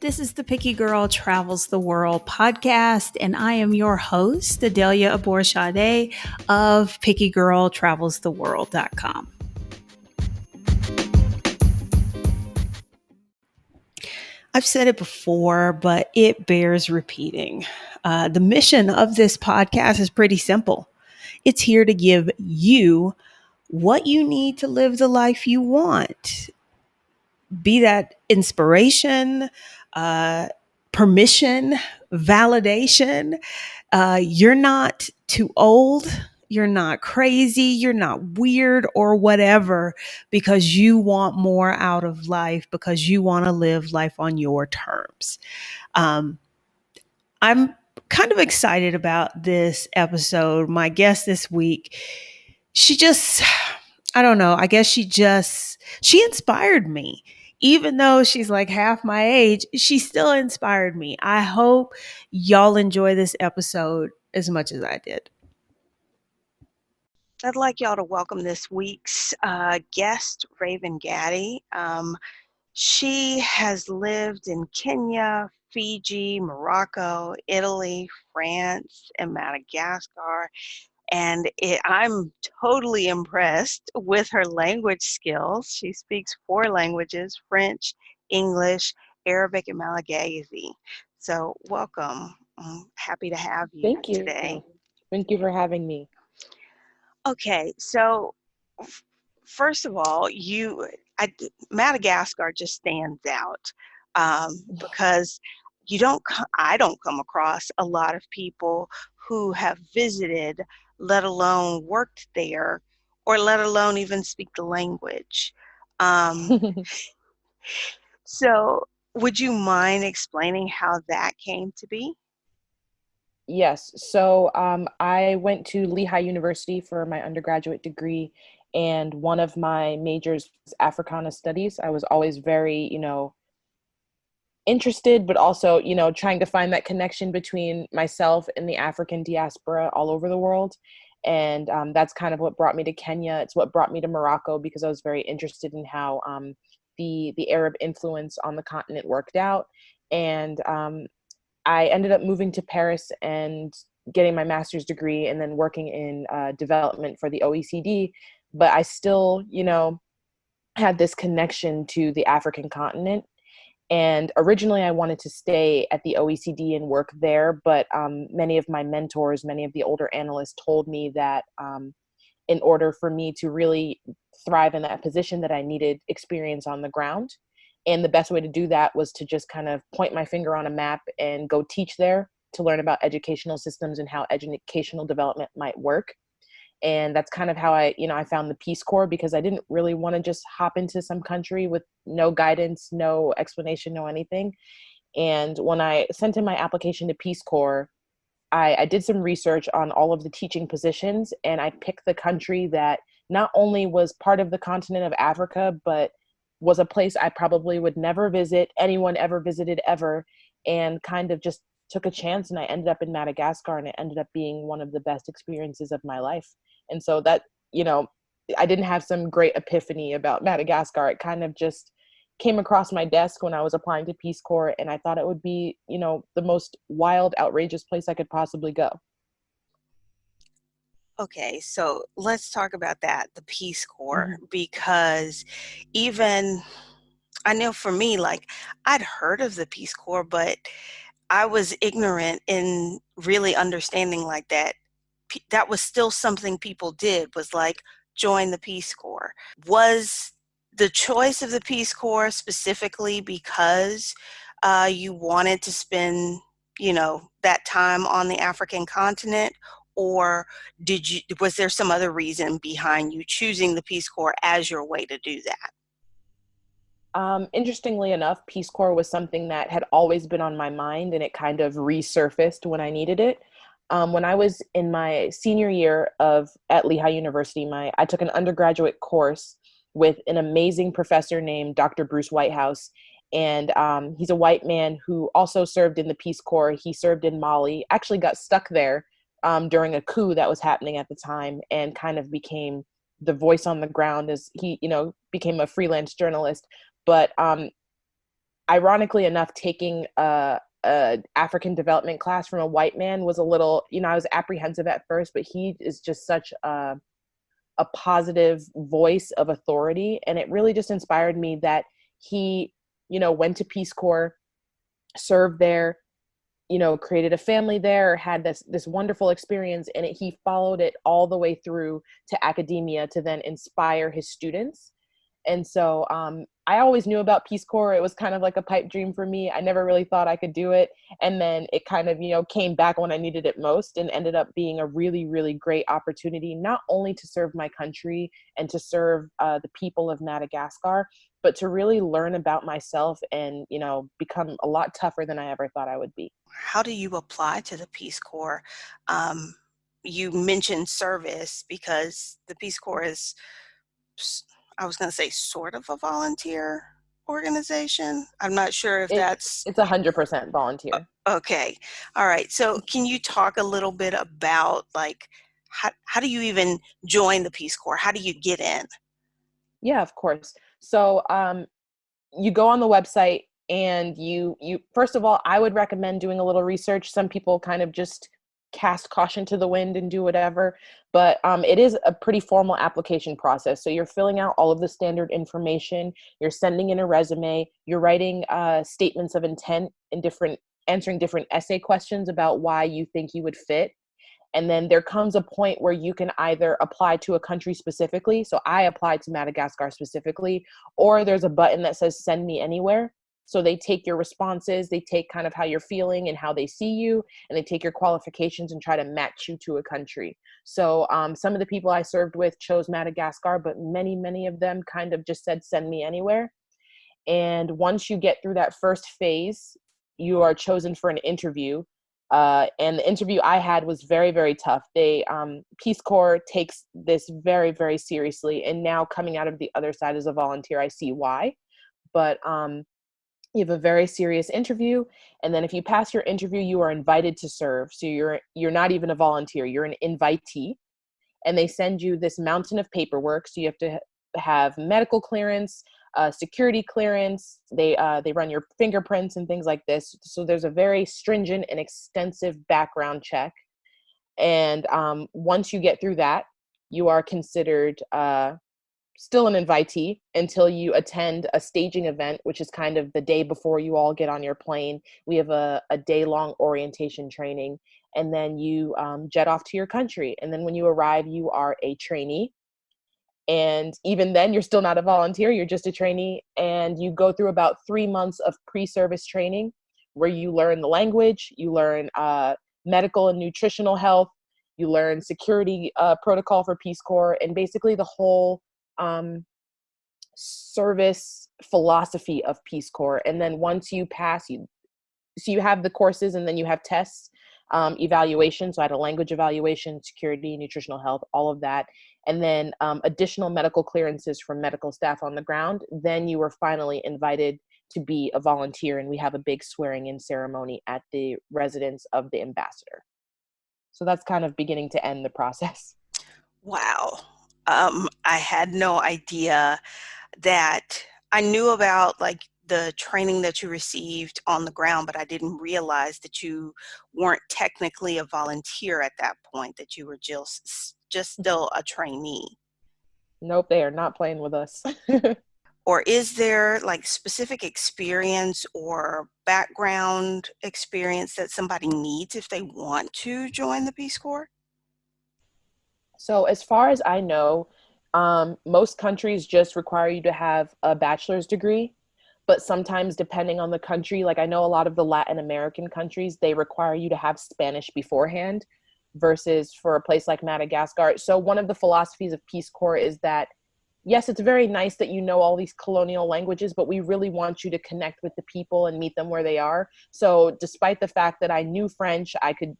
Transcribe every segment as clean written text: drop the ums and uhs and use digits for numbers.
this is the Picky Girl Travels the World podcast, and I am your host, Adelia Aborshade of pickygirltravelstheworld.com. I've said it before, but it bears repeating. The mission of this podcast is pretty simple. It's here to give you what you need to live the life you want. Be that inspiration, permission, validation. You're not too old. You're not crazy. You're not weird or whatever because you want more out of life, because you want to live life on your terms. I'm kind of excited about this episode. My guest this week, I don't know, I guess she inspired me. Even though she's like half my age, she still inspired me. I hope y'all enjoy this episode as much as I did. I'd like y'all to welcome this week's guest, Raven Gaddy. She has lived in Kenya, Fiji, Morocco, Italy, France, and Madagascar. And I'm totally impressed with her language skills. She speaks 4 languages: French, English, Arabic, and Malagasy. So welcome. I'm happy to have you today. Thank you for having me. Okay, so first of all, Madagascar just stands out because I don't come across a lot of people who have visited, let alone worked there, or let alone even speak the language. So would you mind explaining how that came to be? Yes. So I went to Lehigh University for my undergraduate degree, and one of my majors was Africana Studies. I was always very, interested, but also, trying to find that connection between myself and the African diaspora all over the world. And that's kind of what brought me to Kenya. It's what brought me to Morocco, because I was very interested in how the Arab influence on the continent worked out. And I ended up moving to Paris and getting my master's degree and then working in development for the OECD. But I still, had this connection to the African continent. And originally I wanted to stay at the OECD and work there. But many of my mentors, many of the older analysts told me that in order for me to really thrive in that position, that I needed experience on the ground. And the best way to do that was to just kind of point my finger on a map and go teach there to learn about educational systems and how educational development might work. And that's kind of how I found the Peace Corps, because I didn't really want to just hop into some country with no guidance, no explanation, no anything. And when I sent in my application to Peace Corps, I did some research on all of the teaching positions, and I picked the country that not only was part of the continent of Africa, but was a place I probably would never visit, anyone ever visited ever, and kind of just took a chance. And I ended up in Madagascar, and it ended up being one of the best experiences of my life. And so that, I didn't have some great epiphany about Madagascar. It kind of just came across my desk when I was applying to Peace Corps, and I thought it would be, the most wild, outrageous place I could possibly go. Okay, so let's talk about that, the Peace Corps, because even, I know for me, like, I'd heard of the Peace Corps, but I was ignorant in really understanding like that. That was still something people did, was like join the Peace Corps. Was the choice of the Peace Corps specifically because you wanted to spend, that time on the African continent? Or was there some other reason behind you choosing the Peace Corps as your way to do that? Interestingly enough, Peace Corps was something that had always been on my mind, and it kind of resurfaced when I needed it. When I was in my senior year at Lehigh University, I took an undergraduate course with an amazing professor named Dr. Bruce Whitehouse. And he's a white man who also served in the Peace Corps. He served in Mali, actually got stuck there during a coup that was happening at the time, and kind of became the voice on the ground as he, became a freelance journalist. But ironically enough, taking a African development class from a white man was a little, I was apprehensive at first, but he is just such a positive voice of authority. And it really just inspired me that he, went to Peace Corps, served there, created a family there, had this wonderful experience, and he followed it all the way through to academia to then inspire his students. And so I always knew about Peace Corps. It was kind of like a pipe dream for me. I never really thought I could do it. And then it kind of, came back when I needed it most, and ended up being a really, really great opportunity, not only to serve my country and to serve the people of Madagascar, but to really learn about myself and, become a lot tougher than I ever thought I would be. How do you apply to the Peace Corps? Um, you mentioned service because the Peace Corps is, I was going to say, sort of a volunteer organization. I'm not sure if that's It's 100% volunteer. okay. All right. So can you talk a little bit about like how do you even join the Peace Corps? How do you get in? Yeah, of course. So you go on the website, and you first of all, I would recommend doing a little research. Some people kind of just cast caution to the wind and do whatever, but it is a pretty formal application process. So you're filling out all of the standard information, you're sending in a resume, you're writing statements of intent and answering different essay questions about why you think you would fit. And then there comes a point where you can either apply to a country specifically. So I applied to Madagascar specifically, or there's a button that says send me anywhere. So they take your responses, they take kind of how you're feeling and how they see you, and they take your qualifications and try to match you to a country. So some of the people I served with chose Madagascar, but many, many of them kind of just said send me anywhere. And once you get through that first phase, you are chosen for an interview. And the interview I had was very, very tough. Peace Corps takes this very, very seriously. And now coming out of the other side as a volunteer, I see why. But you have a very serious interview. And then if you pass your interview, you are invited to serve. So you're not even a volunteer, you're an invitee. And they send you this mountain of paperwork. So you have to have medical clearance, security clearance. They run your fingerprints and things like this. So there's a very stringent and extensive background check. And once you get through that, you are considered still an invitee until you attend a staging event, which is kind of the day before you all get on your plane. We have a day-long orientation training, and then you jet off to your country. And then when you arrive, you are a trainee. And even then, you're still not a volunteer, you're just a trainee. And you go through about 3 months of pre-service training where you learn the language, you learn medical and nutritional health, you learn security protocol for Peace Corps, and basically the whole service philosophy of Peace Corps. And then once you pass, so you have the courses, and then you have tests, evaluation. So I had a language evaluation, security, nutritional health, all of that. And then additional medical clearances from medical staff on the ground. Then you were finally invited to be a volunteer, and we have a big swearing in ceremony at the residence of the ambassador. So that's kind of beginning to end the process. Wow. I had no idea that I knew about like the training that you received on the ground, but I didn't realize that you weren't technically a volunteer at that point, that you were just still a trainee. Nope, they are not playing with us. Or is there like specific experience or background experience that somebody needs if they want to join the Peace Corps? So as far as I know, most countries just require you to have a bachelor's degree, but sometimes depending on the country, like I know a lot of the Latin American countries, they require you to have Spanish beforehand versus for a place like Madagascar. So one of the philosophies of Peace Corps is that yes, it's very nice that you know all these colonial languages, but we really want you to connect with the people and meet them where they are. So despite the fact that I knew French, I could,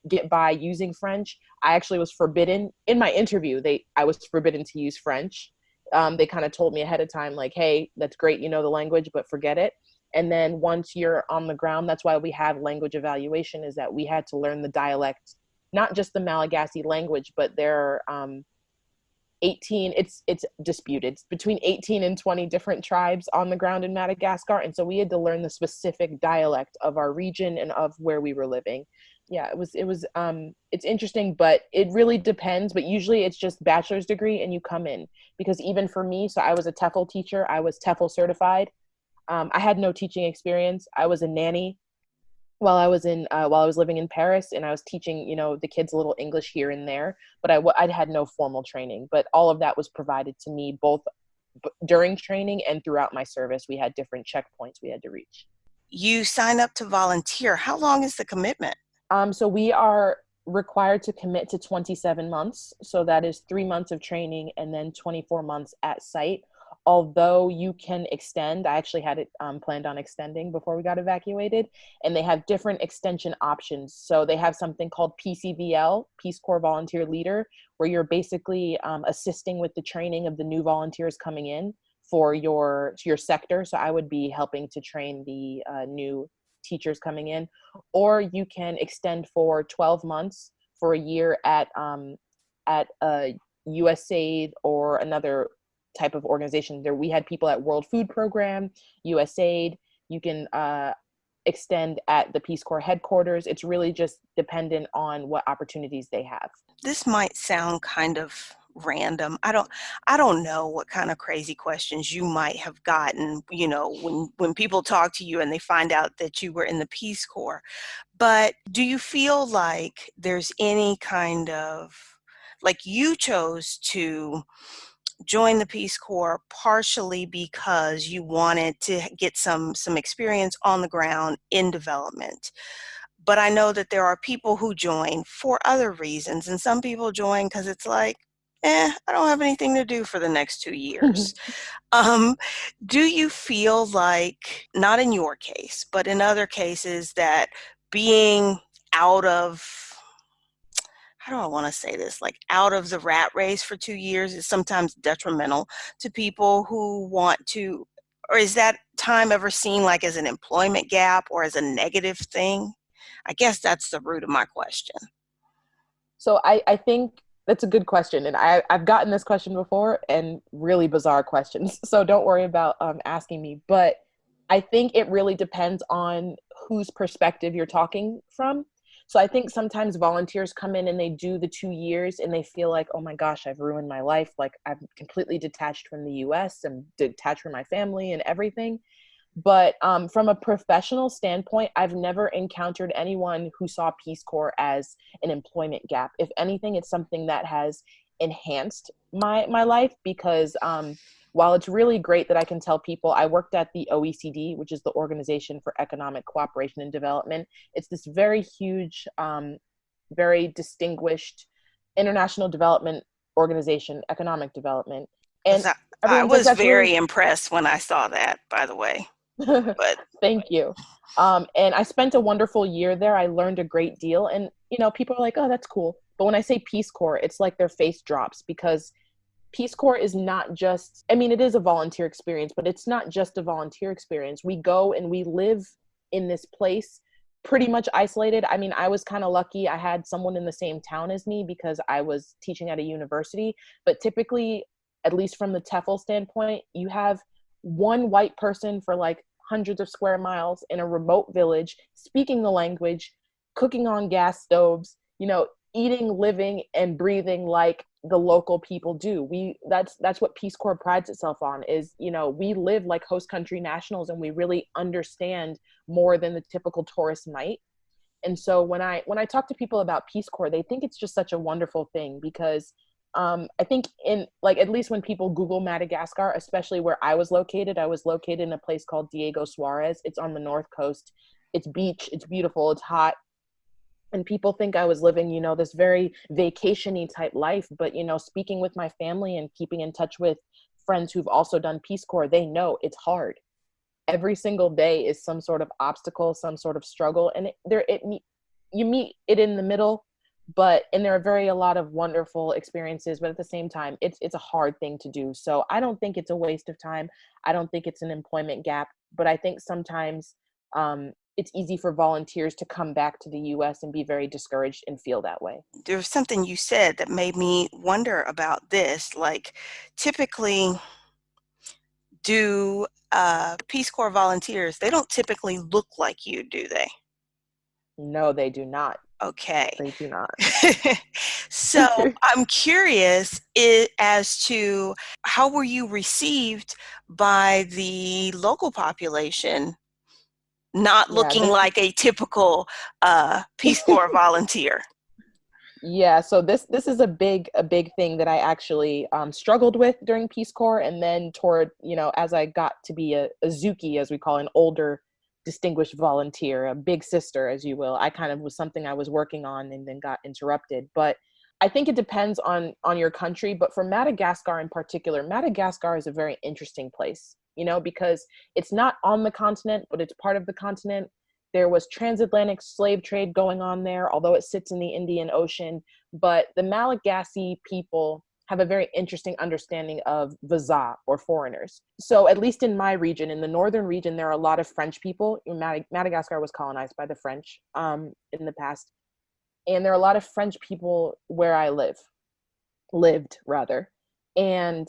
get by using French. I actually was forbidden in my interview. I was forbidden to use French. They kind of told me ahead of time, like, hey, that's great, you know the language, but forget it. And then once you're on the ground, that's why we have language evaluation, is that we had to learn the dialect, not just the Malagasy language, but their 18, it's disputed. It's between 18 and 20 different tribes on the ground in Madagascar, and so we had to learn the specific dialect of our region and of where we were living. Yeah, it's interesting, but it really depends, but usually it's just bachelor's degree and you come in. Because even for me, so I was a TEFL teacher, I was TEFL certified. I had no teaching experience. I was a nanny while I was living in Paris, and I was teaching, the kids a little English here and there, but I'd had no formal training. But all of that was provided to me both during training and throughout my service. We had different checkpoints we had to reach. You sign up to volunteer. How long is the commitment? So we are required to commit to 27 months. So that is 3 months of training and then 24 months at site. Although you can extend, I actually had it planned on extending before we got evacuated, and they have different extension options. So they have something called PCVL, Peace Corps Volunteer Leader, where you're basically assisting with the training of the new volunteers coming in for your sector. So I would be helping to train the new teachers coming in, or you can extend for 12 months for a year at USAID or another type of organization. There we had people at World Food Program, USAID. You can extend at the Peace Corps headquarters. It's really just dependent on what opportunities they have. This might sound kind of random. I don't know what kind of crazy questions you might have gotten, when people talk to you and they find out that you were in the Peace Corps. But do you feel like there's any kind of, like, you chose to join the Peace Corps partially because you wanted to get some experience on the ground in development? But I know that there are people who join for other reasons, and some people join because it's like, I don't have anything to do for the next 2 years. Um, do you feel like, not in your case, but in other cases, that being out of, how do I want to say this, like out of the rat race for 2 years is sometimes detrimental to people who want to, or is that time ever seen like as an employment gap or as a negative thing? I guess that's the root of my question. So I think that's a good question. And I've gotten this question before, and really bizarre questions. So don't worry about asking me. But I think it really depends on whose perspective you're talking from. So I think sometimes volunteers come in and they do the 2 years and they feel like, oh my gosh, I've ruined my life. Like I'm completely detached from the US and detached from my family and everything. But from a professional standpoint, I've never encountered anyone who saw Peace Corps as an employment gap. If anything, it's something that has enhanced my life, because while it's really great that I can tell people, I worked at the OECD, which is the Organization for Economic Cooperation and Development. It's this very huge, very distinguished international development organization, economic development. And I everyone's like, was that's really very impressed when I saw that, by the way. But thank you. And I spent a wonderful year there. I learned a great deal. And, people are like, oh, that's cool. But when I say Peace Corps, it's like their face drops, because Peace Corps is not just, I mean, it is a volunteer experience, but it's not just a volunteer experience. We go and we live in this place pretty much isolated. I mean, I was kind of lucky. I had someone in the same town as me because I was teaching at a university. But typically, at least from the TEFL standpoint, you have one white person for like hundreds of square miles in a remote village, speaking the language, cooking on gas stoves, eating, living, and breathing like the local people do. That's what Peace Corps prides itself on, is, we live like host country nationals, and we really understand more than the typical tourist might. And so when I talk to people about Peace Corps, they think it's just such a wonderful thing, because I think in, like, at least when people Google Madagascar, especially where I was located in a place called Diego Suarez. It's on the north coast. It's beach. It's beautiful. It's hot. And people think I was living, this very vacation-y type life. But, speaking with my family and keeping in touch with friends who've also done Peace Corps, they know it's hard. Every single day is some sort of obstacle, some sort of struggle. And you meet it in the middle, and there are a lot of wonderful experiences, but at the same time, it's a hard thing to do. So I don't think it's a waste of time. I don't think it's an employment gap, but I think sometimes it's easy for volunteers to come back to the US and be very discouraged and feel that way. There was something you said that made me wonder about this. Like, typically, do Peace Corps volunteers, they don't typically look like you, do they? No, they do not. Okay. They do not. So I'm curious as to how were you received by the local population, not Yeah, looking this like a typical Peace Corps volunteer? yeah, so this is a big thing that I actually struggled with during Peace Corps, and then toward, as I got to be a Zuki, as we call an older distinguished volunteer, a big sister, as you will. I kind of was something I was working on and then got interrupted. But I think it depends on your country. But for Madagascar in particular, Madagascar is a very interesting place, because it's not on the continent, but it's part of the continent. There was transatlantic slave trade going on there, although it sits in the Indian Ocean. But the Malagasy people have a very interesting understanding of visa, or foreigners. So at least in my region, in the northern region, there are a lot of French people. Madagascar was colonized by the French in the past. And there are a lot of French people where I lived rather. And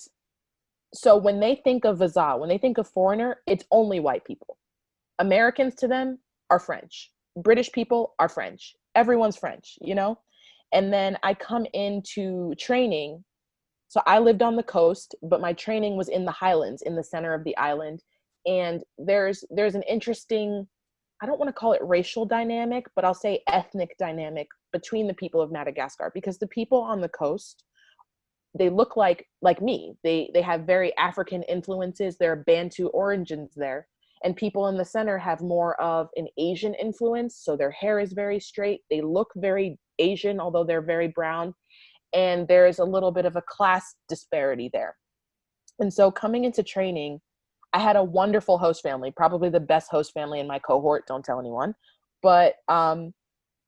so when they think of visa, when they think of foreigner, it's only white people. Americans to them are French. British people are French. Everyone's French. And then I come into training. So I lived on the coast, but my training was in the highlands, in the center of the island. And there's an interesting, I don't want to call it racial dynamic, but I'll say ethnic dynamic between the people of Madagascar, because the people on the coast, they look like me. They have very African influences. There are Bantu origins there. And people in the center have more of an Asian influence. So their hair is very straight. They look very Asian, although they're very brown. And there's a little bit of a class disparity there. And so coming into training, I had a wonderful host family, probably the best host family in my cohort. Don't tell anyone. But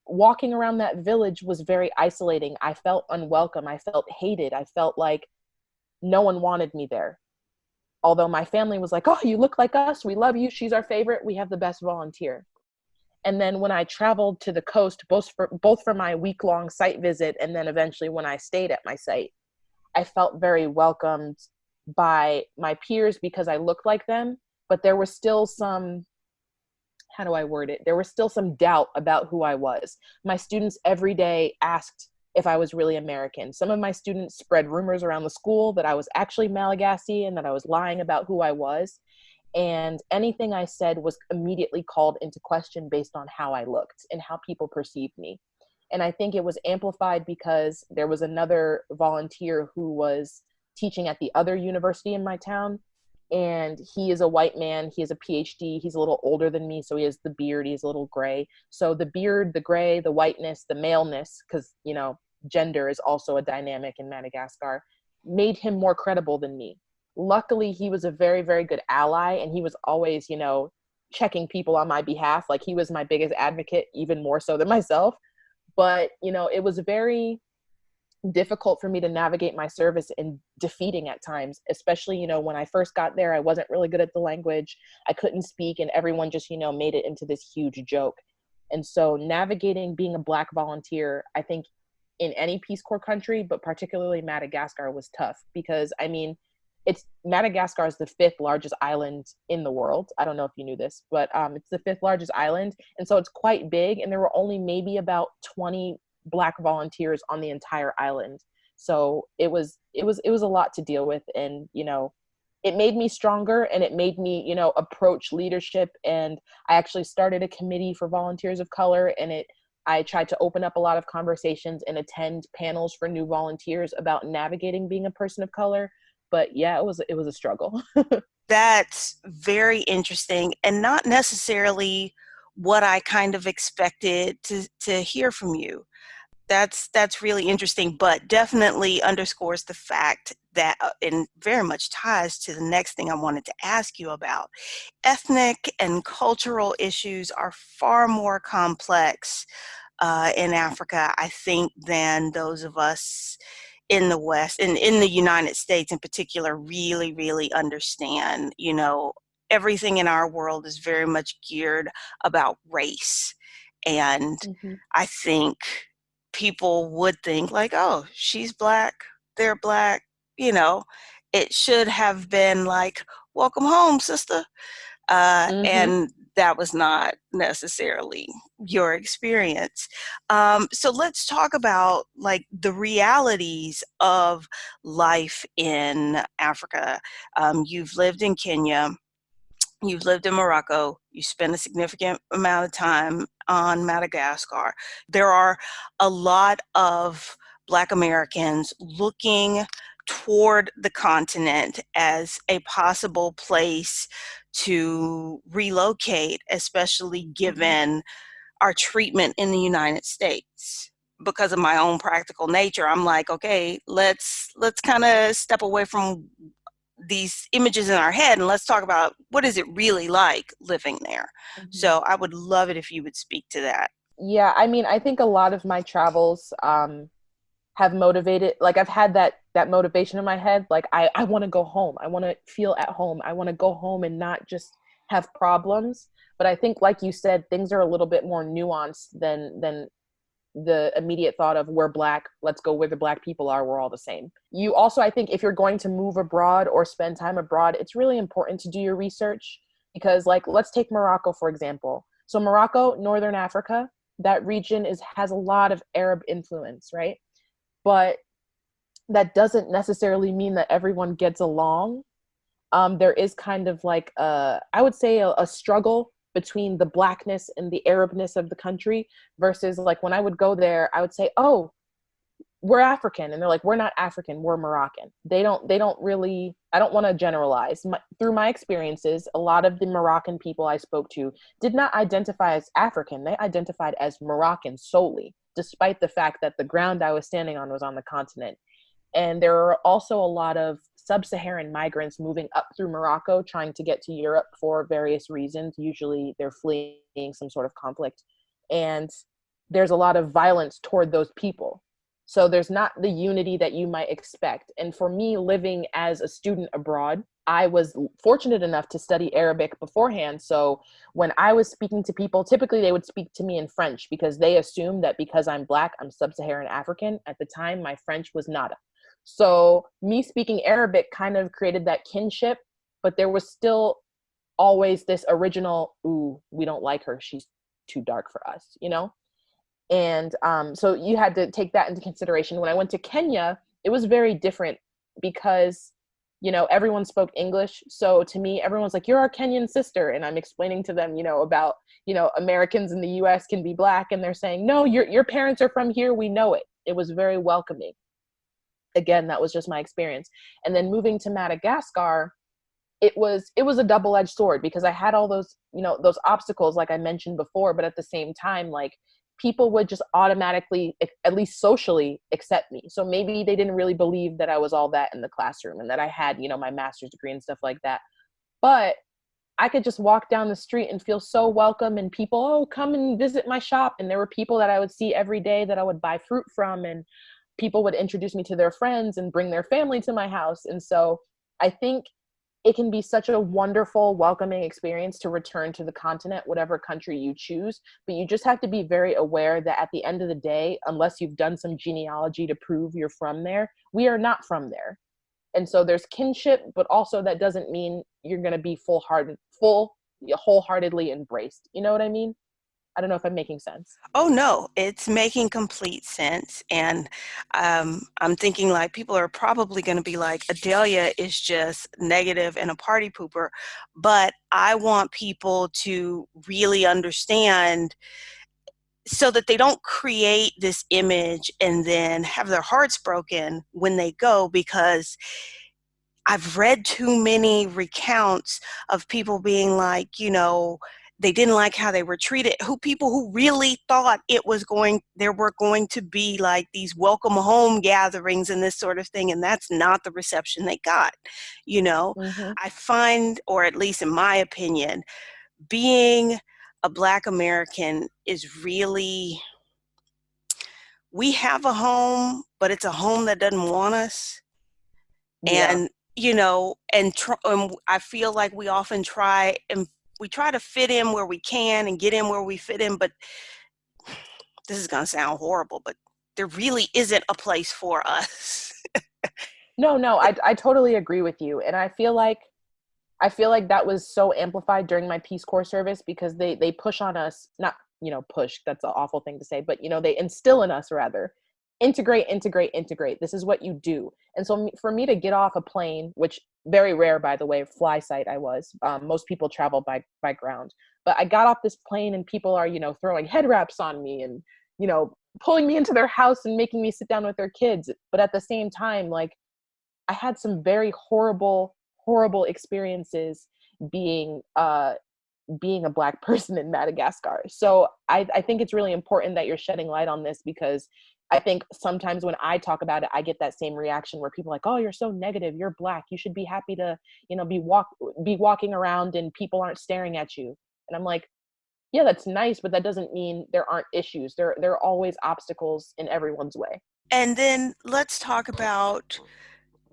walking around that village was very isolating. I felt unwelcome. I felt hated. I felt like no one wanted me there. Although my family was like, oh, you look like us. We love you. She's our favorite. We have the best volunteer. And then when I traveled to the coast, both for my week-long site visit, and then eventually when I stayed at my site, I felt very welcomed by my peers because I looked like them. But there was still some, how do I word it? There was still some doubt about who I was. My students every day asked if I was really American. Some of my students spread rumors around the school that I was actually Malagasy and that I was lying about who I was. And anything I said was immediately called into question based on how I looked and how people perceived me. And I think it was amplified because there was another volunteer who was teaching at the other university in my town. And he is a white man. He has a PhD. He's a little older than me. So he has the beard. He's a little gray. So the beard, the gray, the whiteness, the maleness, because, gender is also a dynamic in Madagascar, made him more credible than me. Luckily, he was a very, very good ally, and he was always, checking people on my behalf. Like, he was my biggest advocate, even more so than myself. But, it was very difficult for me to navigate my service and defeating at times, especially, when I first got there. I wasn't really good at the language. I couldn't speak, and everyone just, made it into this huge joke. And so navigating being a Black volunteer, I think in any Peace Corps country, but particularly Madagascar, was tough because, Madagascar is the 5th largest island in the world. I don't know if you knew this, but it's the 5th largest island. And so it's quite big. And there were only maybe about 20 Black volunteers on the entire island. So it was a lot to deal with. And, it made me stronger, and it made me, approach leadership. And I actually started a committee for volunteers of color, and I tried to open up a lot of conversations and attend panels for new volunteers about navigating being a person of color. But yeah, it was a struggle. That's very interesting, and not necessarily what I kind of expected to hear from you. That's really interesting, but definitely underscores the fact that, and very much ties to the next thing I wanted to ask you about. Ethnic and cultural issues are far more complex in Africa, I think, than those of us in the West and in the United States in particular really, really understand. everything in our world is very much geared about race. And Mm-hmm. I think people would think like, oh, she's black, they're black, you know, it should have been like, welcome home, sister. Mm-hmm. And that was not necessarily your experience. So let's talk about like the realities of life in Africa. You've lived in Kenya, you've lived in Morocco, you spent a significant amount of time on Madagascar. There are a lot of Black Americans looking toward the continent as a possible place to relocate, especially Mm-hmm. given our treatment in the United States. Because of my own practical nature, I'm like, okay, let's kind of step away from these images in our head and let's talk about what is it really like living there. Mm-hmm. So I would love it if you would speak to that. Yeah, I mean, I think a lot of my travels have motivated, like I've had that motivation in my head, like I want to go home. I want to feel at home. I want to go home and not just have problems. But I think, like you said, things are a little bit more nuanced than the immediate thought of we're black, let's go where the black people are, we're all the same. You also, I think, if you're going to move abroad or spend time abroad, it's really important to do your research, because like let's take Morocco for example. So Morocco, northern Africa, that region has a lot of Arab influence, right? But that doesn't necessarily mean that everyone gets along. There is kind of like I would say a struggle between the blackness and the Arabness of the country, versus like when I would go there, I would say, "Oh, we're African," and they're like, "We're not African, we're Moroccan." They don't really. I don't want to generalize. Through my experiences, a lot of the Moroccan people I spoke to did not identify as African. They identified as Moroccan solely, despite the fact that the ground I was standing on was on the continent. And there are also a lot of sub-Saharan migrants moving up through Morocco trying to get to Europe for various reasons. Usually they're fleeing some sort of conflict. And there's a lot of violence toward those people. So there's not the unity that you might expect. And for me, living as a student abroad, I was fortunate enough to study Arabic beforehand. So when I was speaking to people, typically they would speak to me in French because they assumed that because I'm Black, I'm sub-Saharan African. At the time, my French was nada. So me speaking Arabic kind of created that kinship, but there was still always this original, ooh, we don't like her. She's too dark for us, you know? And so you had to take that into consideration. When I went to Kenya, it was very different because, you know, everyone spoke English. So to me, everyone's like, you're our Kenyan sister. And I'm explaining to them, you know, about, you know, Americans in the US can be Black. And they're saying, no, your parents are from here. We know it. It was very welcoming. Again, that was just my experience. And then moving to Madagascar, it was a double-edged sword because I had all those, you know, those obstacles like I mentioned before, but at the same time, like people would just automatically, at least socially, accept me. So maybe they didn't really believe that I was all that in the classroom and that I had, you know, my master's degree and stuff like that. But I could just walk down the street and feel so welcome, and people, oh, come and visit my shop. And there were people that I would see every day that I would buy fruit from, and people would introduce me to their friends and bring their family to my house. And so I think it can be such a wonderful, welcoming experience to return to the continent, whatever country you choose. But you just have to be very aware that at the end of the day, unless you've done some genealogy to prove you're from there, we are not from there. And so there's kinship, but also that doesn't mean you're going to be wholeheartedly embraced. You know what I mean? I don't know if I'm making sense. Oh no, it's making complete sense. And I'm thinking like people are probably going to be like, Adelia is just negative and a party pooper. But I want people to really understand so that they don't create this image and then have their hearts broken when they go, because I've read too many recounts of people being like, you know, they didn't like how they were treated, who people who really thought there were going to be like these welcome home gatherings and this sort of thing, and that's not the reception they got. You know, Mm-hmm. I find, or at least in my opinion, being a Black American is really, we have a home, but it's a home that doesn't want us. Yeah. And and I feel like we often try and we try to fit in where we can and get in where we fit in, but this is going to sound horrible, but there really isn't a place for us. No, I totally agree with you. And I feel like that was so amplified during my Peace Corps service because they push on us, not, push, that's an awful thing to say, but they instill in us rather, integrate, integrate, integrate. This is what you do. And so for me to get off a plane, which very rare, by the way, fly site I was, most people travel by ground, but I got off this plane and people are, throwing head wraps on me and, pulling me into their house and making me sit down with their kids. But at the same time, like, I had some very horrible, horrible experiences being being a Black person in Madagascar. So I think it's really important that you're shedding light on this, because I think sometimes when I talk about it, I get that same reaction where people are like, "Oh, you're so negative. You're Black. You should be happy to, be walking around and people aren't staring at you." And I'm like, "Yeah, that's nice, but that doesn't mean there aren't issues. There are always obstacles in everyone's way." And then let's talk about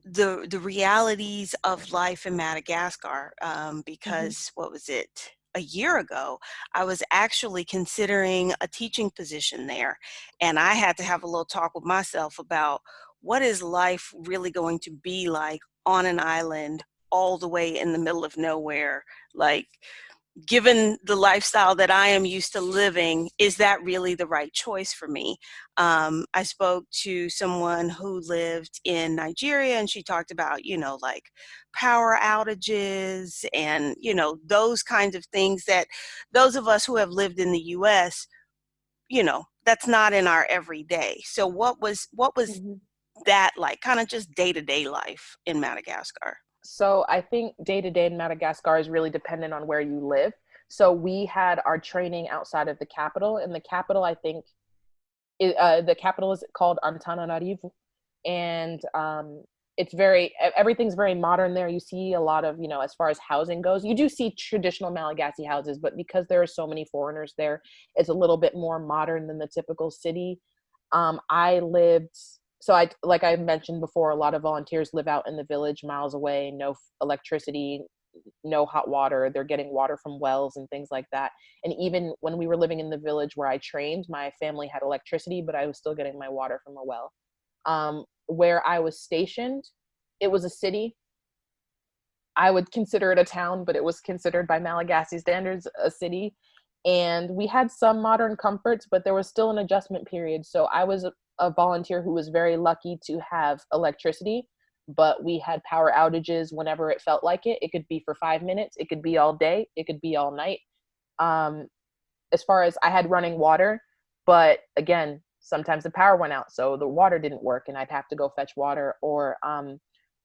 the realities of life in Madagascar, Mm-hmm. because what was it? A year ago, I was actually considering a teaching position there, and I had to have a little talk with myself about what is life really going to be like on an island all the way in the middle of nowhere. Like, given the lifestyle that I am used to living, is that really the right choice for me? I spoke to someone who lived in Nigeria, and she talked about, like power outages and, those kinds of things that those of us who have lived in the US, that's not in our everyday. So what was Mm-hmm. that like, kind of just day-to-day life in Madagascar? So I think day to day in Madagascar is really dependent on where you live. So we had our training outside of the capital, and the capital, I think, the capital is called Antananarivo, and it's everything's very modern there. You see a lot of, as far as housing goes, you do see traditional Malagasy houses, but because there are so many foreigners there, it's a little bit more modern than the typical city. I lived, so I, like I mentioned before, a lot of volunteers live out in the village miles away, no electricity, no hot water. They're getting water from wells and things like that. And even when we were living in the village where I trained, my family had electricity, but I was still getting my water from a well. Where I was stationed, it was a city. I would consider it a town, but it was considered by Malagasy standards a city. And we had some modern comforts, but there was still an adjustment period. So I was a volunteer who was very lucky to have electricity, but we had power outages whenever it felt like it. It could be for 5 minutes, it could be all day, it could be all night. Um, as far as I had running water, but again, sometimes the power went out, so the water didn't work, and I'd have to go fetch water. Or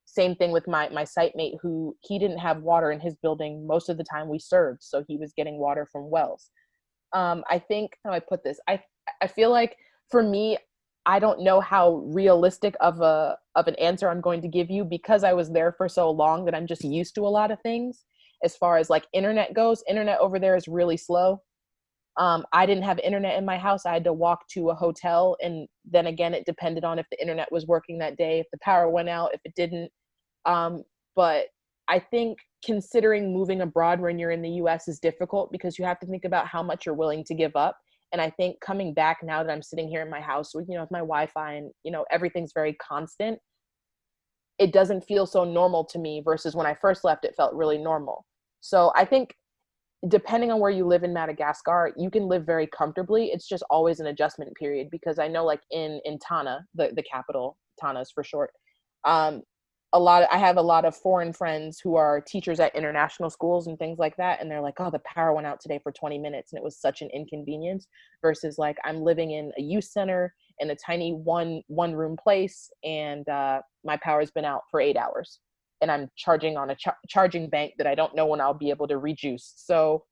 same thing with my site mate, who he didn't have water in his building most of the time we served, so he was getting water from wells. I think, how do I put this? I feel like for me, I don't know how realistic of an answer I'm going to give you, because I was there for so long that I'm just used to a lot of things. As far as like internet goes, internet over there is really slow. I didn't have internet in my house. I had to walk to a hotel. And then again, it depended on if the internet was working that day, if the power went out, if it didn't. But I think considering moving abroad when you're in the US is difficult, because you have to think about how much you're willing to give up. And I think coming back now that I'm sitting here in my house with, with my Wi-Fi and, everything's very constant, it doesn't feel so normal to me versus when I first left, it felt really normal. So I think depending on where you live in Madagascar, you can live very comfortably. It's just always an adjustment period, because I know like in Tana, the capital, Tana is for short. Um, I have a lot of foreign friends who are teachers at international schools and things like that, and they're like, "Oh, the power went out today for 20 minutes, and it was such an inconvenience." Versus like I'm living in a youth center in a tiny one room place, and my power's been out for 8 hours, and I'm charging on a charging bank that I don't know when I'll be able to rejuice. So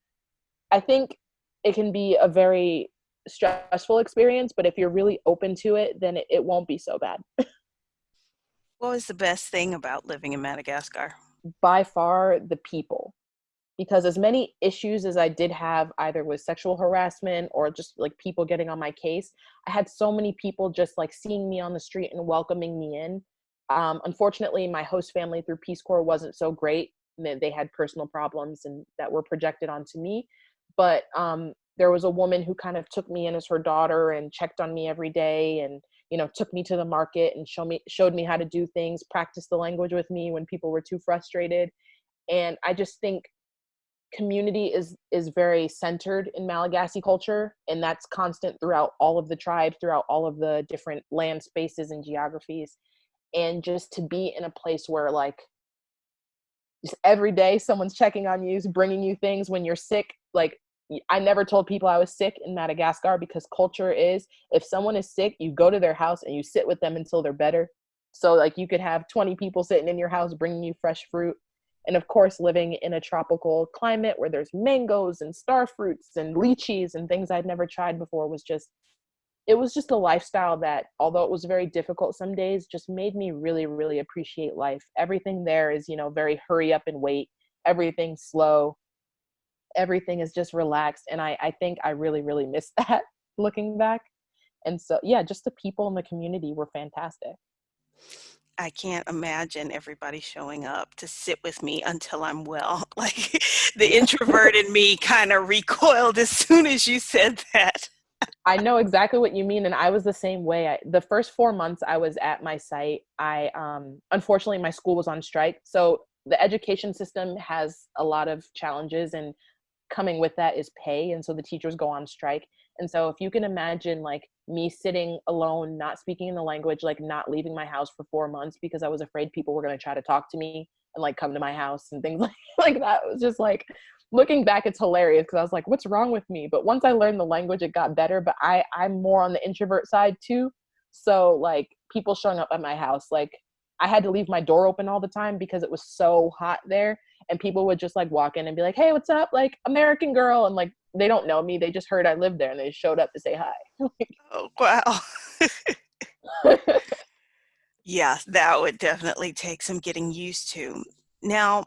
I think it can be a very stressful experience, but if you're really open to it, then it won't be so bad. What was the best thing about living in Madagascar? By far, the people. Because as many issues as I did have, either with sexual harassment or just like people getting on my case, I had so many people just like seeing me on the street and welcoming me in. Unfortunately, my host family through Peace Corps wasn't so great. They had personal problems and that were projected onto me. But there was a woman who kind of took me in as her daughter and checked on me every day, and took me to the market and showed me how to do things, practiced the language with me when people were too frustrated. And I just think community is very centered in Malagasy culture, and that's constant throughout all of the tribes, throughout all of the different land spaces and geographies. And just to be in a place where like just every day someone's checking on you, bringing you things when you're sick. Like, I never told people I was sick in Madagascar, because culture is, if someone is sick, you go to their house and you sit with them until they're better. So like you could have 20 people sitting in your house bringing you fresh fruit. And of course, living in a tropical climate where there's mangoes and star fruits and lychees and things I'd never tried before, it was just a lifestyle that, although it was very difficult some days, just made me really, really appreciate life. Everything there is, very hurry up and wait. Everything's slow. Everything is just relaxed. And I think I really, really miss that looking back. And so, yeah, just the people in the community were fantastic. I can't imagine everybody showing up to sit with me until I'm well. Like the introvert in me kind of recoiled as soon as you said that. I know exactly what you mean. And I was the same way. The first 4 months I was at my site, unfortunately, my school was on strike. So the education system has a lot of challenges, and coming with that is pay. And so the teachers go on strike. And so if you can imagine like me sitting alone, not speaking in the language, like not leaving my house for 4 months because I was afraid people were going to try to talk to me and like come to my house and things like that. It was just like, looking back, it's hilarious because I was like, what's wrong with me? But once I learned the language, it got better. But I'm more on the introvert side too. So like people showing up at my house, like I had to leave my door open all the time because it was so hot there. And people would just like walk in and be like, hey, what's up? Like American girl. And like, they don't know me. They just heard I lived there and they showed up to say hi. Oh, wow. Yeah, that would definitely take some getting used to. Now,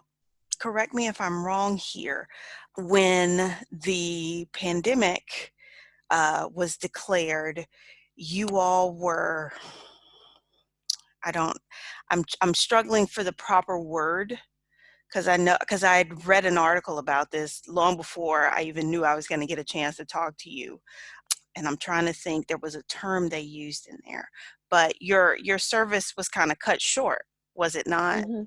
correct me if I'm wrong here. When the pandemic was declared, you all were, I don't, I'm struggling for the proper word, because I had read an article about this long before I even knew I was going to get a chance to talk to you. And I'm trying to think, there was a term they used in there, but your service was kind of cut short, was it not? Mm-hmm.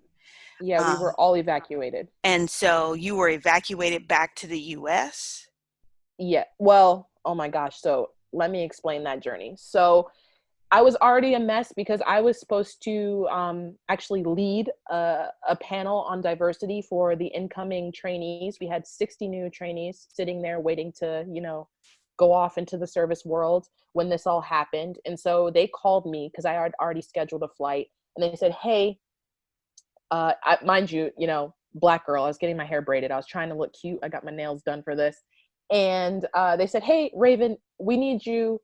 Yeah, we Um, were all evacuated. and so you were evacuated back to the US? Yeah. Well, oh my gosh. So let me explain that journey. So I was already a mess because I was supposed to actually lead a panel on diversity for the incoming trainees. We had 60 new trainees sitting there waiting to, go off into the service world when this all happened. And so they called me because I had already scheduled a flight. And they said, hey, mind you, Black girl, I was getting my hair braided. I was trying to look cute. I got my nails done for this. And they said, hey, Raven, we need you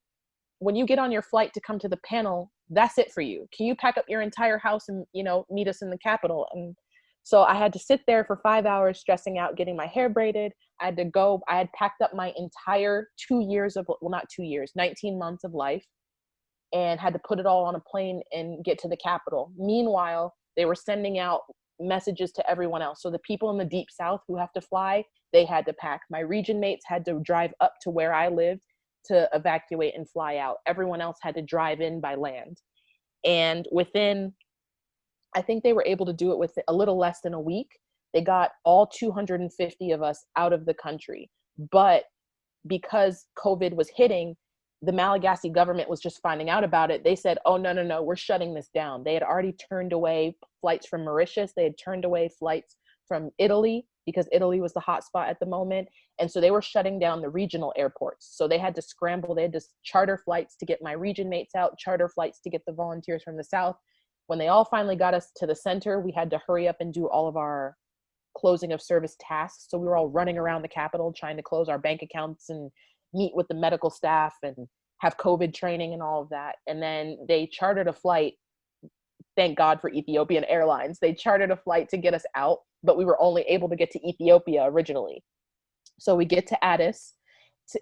when you get on your flight to come to the panel. That's it for you. Can you pack up your entire house and, meet us in the Capitol? And so I had to sit there for 5 hours stressing out, getting my hair braided. I had packed up my entire 2 years of, well, not 2 years, 19 months of life, and had to put it all on a plane and get to the Capitol. Meanwhile, they were sending out messages to everyone else. So the people in the deep South who have to fly, they had to pack. My region mates had to drive up to where I lived to evacuate and fly out. Everyone else had to drive in by land. And I think they were able to do it with a little less than a week. They got all 250 of us out of the country. But because COVID was hitting, the Malagasy government was just finding out about it. They said, oh, no, we're shutting this down. They had already turned away flights from Mauritius. They had turned away flights from Italy because Italy was the hotspot at the moment. And so they were shutting down the regional airports. So they had to scramble. They had to charter flights to get my region mates out, charter flights to get the volunteers from the South. When they all finally got us to the center, we had to hurry up and do all of our closing of service tasks. So we were all running around the Capitol trying to close our bank accounts and meet with the medical staff and have COVID training and all of that. And then they chartered a flight. Thank God for Ethiopian Airlines. They chartered a flight to get us out, but we were only able to get to Ethiopia originally. So we get to Addis,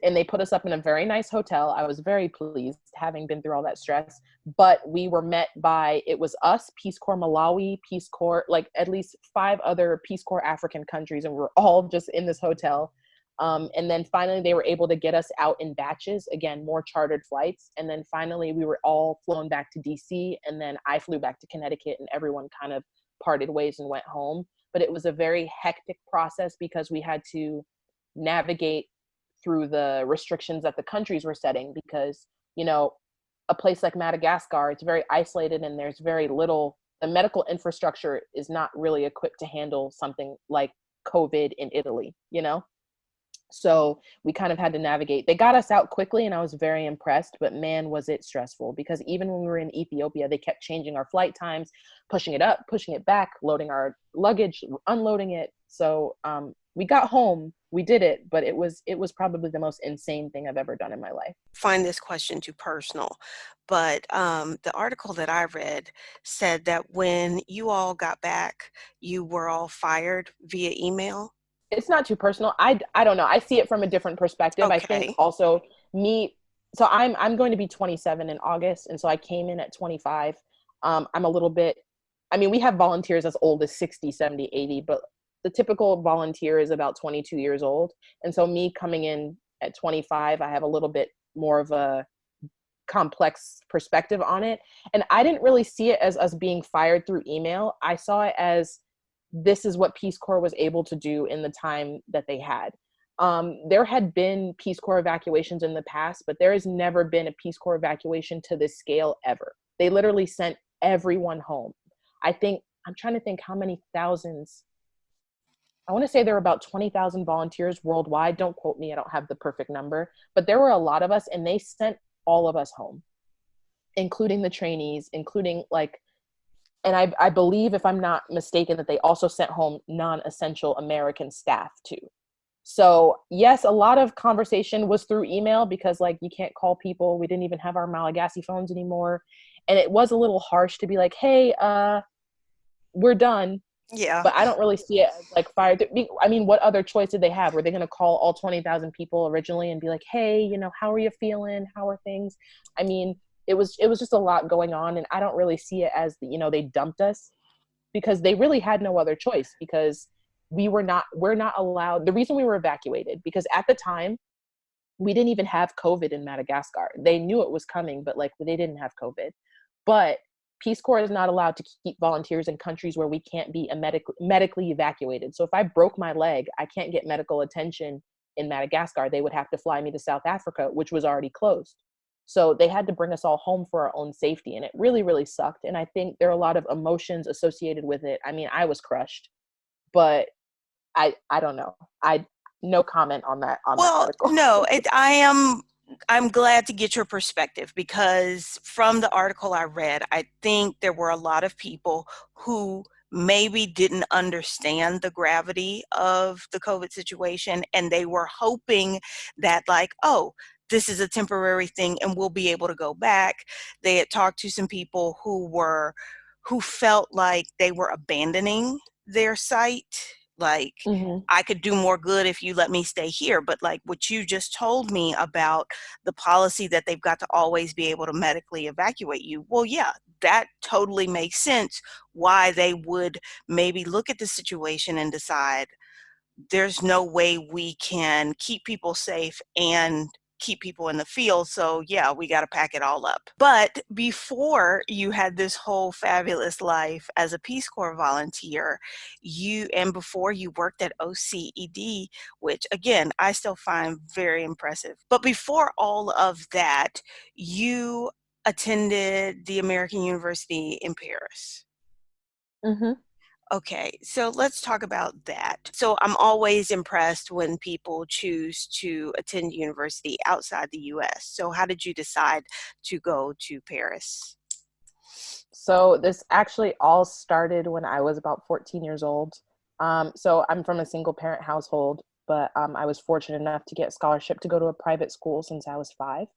and they put us up in a very nice hotel. I was very pleased, having been through all that stress. But we were met by, it was us, Peace Corps Malawi, Peace Corps, like at least 5 other Peace Corps African countries, and we're all just in this hotel. And then finally they were able to get us out in batches, again, more chartered flights. And then finally we were all flown back to DC, and then I flew back to Connecticut, and everyone kind of parted ways and went home. But it was a very hectic process because we had to navigate through the restrictions that the countries were setting, because, you know, a place like Madagascar, it's very isolated and there's very little, the medical infrastructure is not really equipped to handle something like COVID in Italy, you know? So we kind of had to navigate. They got us out quickly and I was very impressed, but man, was it stressful, because even when we were in Ethiopia, they kept changing our flight times, pushing it up, pushing it back, loading our luggage, unloading it. So we got home, we did it, but it was probably the most insane thing I've ever done in my life. Find this question too personal, but the article that I read said that when you all got back, you were all fired via email. It's not too personal. I don't know. I see it from a different perspective. I think Okay. also me, so I'm going to be 27 in August, and so I came in at 25. I'm a little bit, I mean, we have volunteers as old as 60, 70, 80, but the typical volunteer is about 22 years old. And so me coming in at 25, I have a little bit more of a complex perspective on it. And I didn't really see it as us being fired through email. I saw it as, this is what Peace Corps was able to do in the time that they had. There had been Peace Corps evacuations in the past, but there has never been a Peace Corps evacuation to this scale ever. They literally sent everyone home. I'm trying to think how many thousands. I want to say there were about 20,000 volunteers worldwide. Don't quote me, I don't have the perfect number, but there were a lot of us, and they sent all of us home, including the trainees, including like, and I believe, if I'm not mistaken, that they also sent home non-essential American staff too. So yes, a lot of conversation was through email, because like you can't call people. We didn't even have our Malagasy phones anymore. And it was a little harsh to be like, hey, we're done. Yeah. But I don't really see it as like fired. I mean, what other choice did they have? Were they going to call all 20,000 people originally and be like, hey, you know, how are you feeling? How are things? I mean, it was just a lot going on, and I don't really see it as, you know, they dumped us, because they really had no other choice, because we're not allowed. The reason we were evacuated, because at the time we didn't even have COVID in Madagascar. They knew it was coming, but like they didn't have COVID. But Peace Corps is not allowed to keep volunteers in countries where we can't be medically evacuated. So if I broke my leg, I can't get medical attention in Madagascar. They would have to fly me to South Africa, which was already closed. So they had to bring us all home for our own safety. And it really, really sucked. And I think there are a lot of emotions associated with it. I mean, I was crushed, but I don't know. No comment on that Well, article. no, I'm glad to get your perspective, because from the article I read, I think there were a lot of people who maybe didn't understand the gravity of the COVID situation, and they were hoping that like, oh, this is a temporary thing and we'll be able to go back. They had talked to some people who felt like they were abandoning their site. Like, Hmm. I could do more good if you let me stay here. But like what you just told me about the policy that they've got to always be able to medically evacuate you, well, yeah, that totally makes sense why they would maybe look at the situation and decide there's no way we can keep people safe and keep people in the field. So yeah, we got to pack it all up. But before you had this whole fabulous life as a Peace Corps volunteer, and before you worked at OCED, which again, I still find very impressive. But before all of that, you attended the American University in Paris. Hmm. Okay, so let's talk about that. So I'm always impressed when people choose to attend university outside the US. So how did you decide to go to Paris? So this actually all started when I was about 14 years old. So I'm from a single parent household, but I was fortunate enough to get a scholarship to go to a private school since I was 5.